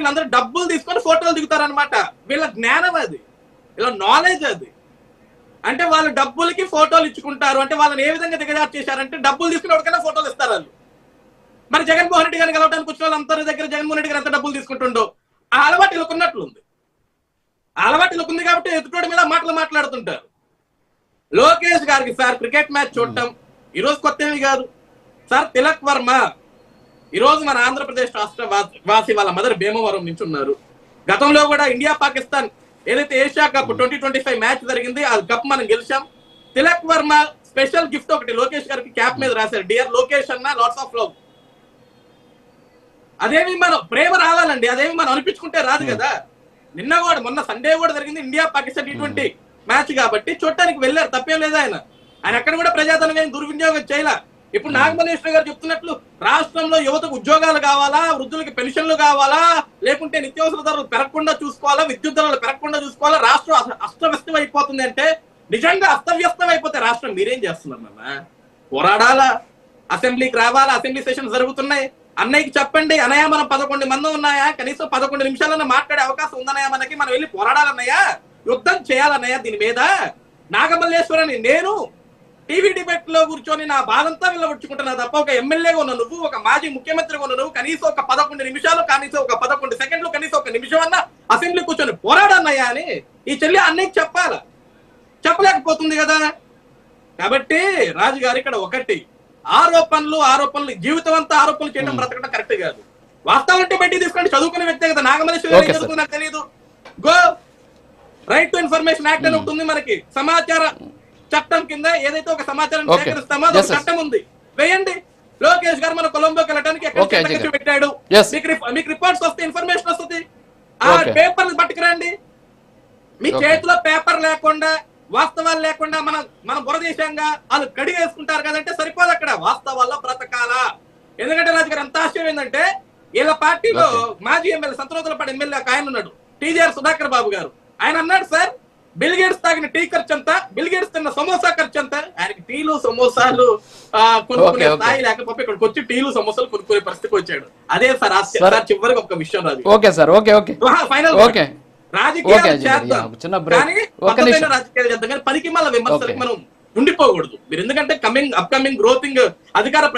వీళ్ళందరూ డబ్బులు తీసుకొని ఫోటోలు దిగుతారనమాట. వీళ్ళ జ్ఞానం అది, వీళ్ళ నాలెడ్జ్ అది. అంటే వాళ్ళు డబ్బులకి ఫోటోలు ఇచ్చుకుంటారు. అంటే వాళ్ళని ఏ విధంగా దిగజారు చేశారంటే డబ్బులు తీసుకుని ఎవరికైనా ఫోటోలు ఇస్తారు వాళ్ళు. మరి జగన్మోహన్ రెడ్డి గారిని కలవడానికి వచ్చిన వాళ్ళందరి దగ్గర జగన్మోహన్ రెడ్డి గారు ఎంత డబ్బులు తీసుకుంటుండో ఆ అలవాటు ఇలుకున్నట్లుంది. ఆ అలవాటు ఇలుకుంది కాబట్టి ఎదుటోడి మీద మాటలు మాట్లాడుతుంటారు. లోకేష్ గారికి సార్ క్రికెట్ మ్యాచ్ చూడటం ఈరోజు కొత్త ఏమి కాదు సార్. తిలక్ వర్మ ఈరోజు మన ఆంధ్రప్రదేశ్ రాష్ట్ర వాసి వాళ్ళ మదర్ భీమవరం నుంచి ఉన్నారు. గతంలో కూడా ఇండియా పాకిస్తాన్ ఏదైతే ఏషియా కప్ 2025 మ్యాచ్ జరిగింది, ఆ కప్ మనం గెలిచాం. తిలక్ వర్మ స్పెషల్ గిఫ్ట్ ఒకటి లోకేష్ గారికి క్యాప్ మీద రాశారు, డియర్ లోకేష్ అన్న లాట్స్ ఆఫ్ లవ్. అదేమి మనం ప్రేమ రావాలండి, అదేమి మనం అనిపించుకుంటే రాదు కదా. నిన్న కూడా మొన్న సండే కూడా జరిగింది ఇండియా పాకిస్తాన్ T20 మ్యాచ్ కాబట్టి చూడటానికి వెళ్ళారు, తప్పేం లేదా. ఆయన ఎక్కడ కూడా ప్రజాధనం ఏం దుర్వినియోగం చేయలే. ఇప్పుడు నాగమల్లేశ్వర గారు చెప్తున్నట్లు రాష్ట్రంలో యువతకు ఉద్యోగాలు కావాలా, వృద్ధులకి పెన్షన్లు కావాలా, లేకుంటే నిత్యావసర ధరలు పెరగకుండా చూసుకోవాలా, విద్యుత్ ధరలు పెరగకుండా చూసుకోవాలా, రాష్ట్రం అస్తవ్యస్తం అయిపోతుంది. అంటే నిజంగా అస్తవ్యస్తం అయిపోతే రాష్ట్రం మీరేం చేస్తున్నారన్నా? పోరాడాలా, అసెంబ్లీకి రావాలా, అసెంబ్లీ సెషన్స్ జరుగుతున్నాయి. అన్నయ్యకి చెప్పండి, అన్నయ్య మనం 11 మంది ఉన్నాయా, కనీసం 11 నిమిషాలన్నా మాట్లాడే అవకాశం ఉందన్నయ్య మనకి, మనం వెళ్ళి పోరాడాలన్నయ్యా, యుద్ధం చేయాలన్నయ్య దీని మీద. నాగమల్లేశ్వరని నేను టీవీ డిబేట్ లో కూర్చొని నా బాధంతా వెళ్ళబుచ్చుకుంటున్నా తప్ప, ఒక ఎమ్మెల్యేగా ఉన్న నువ్వు, ఒక మాజీ ముఖ్యమంత్రిగా ఉన్న నువ్వు కనీసం ఒక 11 నిమిషాలు, కనీసం ఒక 11 సెకండ్లు, కనీసం ఒక నిమిషం అన్నా అసెంబ్లీ కూర్చొని పోరాడన్నయ్యా అని ఈ చెల్లి అన్నయ్యకి చెప్పాలా, చెప్పలేకపోతుంది కదా. కాబట్టి రాజుగారు ఇక్కడ ఒకటి, ఆరోపణలు జీవితం అంతా ఆరోపణలు చేయడం బ్రతకడం కరెక్ట్ కాదు. వాస్తవం అంటే బయటికి తీసుకొని చదువుకునే వ్యక్తే కదా. నాగమల్లేశ్వర ఏం చదువుకున్నా నాకు తెలియదు. Go right to information act అని ఉంటుంది మనకి, సమాచార చట్టం కింద ఏదైతే ఒక సమాచారం సేకరిస్తామో అది చట్టం ఉంది, వేయండి. లోకేష్ గారు మన కొలంబోకి వెళ్ళడానికి ఎక్కడ పెట్టాడు, మీకు రిపోర్ట్స్ వస్తే ఇన్ఫర్మేషన్ వస్తుంది. ఆ పేపర్లు పట్టుకురండి. మీ చేతిలో పేపర్ లేకుండా, వాస్తవాలు లేకుండా మనం బురదేశంగా వాళ్ళు కడిగేసుకుంటారు కదంటే సరిపోదు. అక్కడ వాస్తవాల్లో బ్రతకాలా. ఎందుకంటే రాజు గారు అంత ఆశ్చర్యం ఏంటంటే వీళ్ళ పార్టీలో మాజీ ఎమ్మెల్యే సంతనోతులపాడు ఎమ్మెల్యే ఒక ఆయన ఉన్నాడు, టీజీఆర్ సుధాకర్ బాబు గారు. ఆయన అన్నాడు, సార్ బిల్ గేట్స్ తాగిన టీ ఖర్చు అంతా, బిల్ గేట్స్ తిన్న సమోసా ఖర్చు అంతా. ఆయనకి టీలు సమోసాలు కొనుక్కునే స్థాయి లేకపోతే ఇక్కడికి వచ్చి టీలు సమోసాలు కొనుక్కునే పరిస్థితికి వచ్చాడు. అదే సార్ చివరికి ఒక విషయం రాజు. ఫైనల్ రాజకీయాలు చేద్దాం కానీ రాజకీయాలు చేద్దాం కానీ పనికి మళ్ళీ విమర్శలకు మనం ఉండిపోకూడదు మీరు. ఎందుకంటే అప్కమింగ్ గ్రోతింగ్ అధికార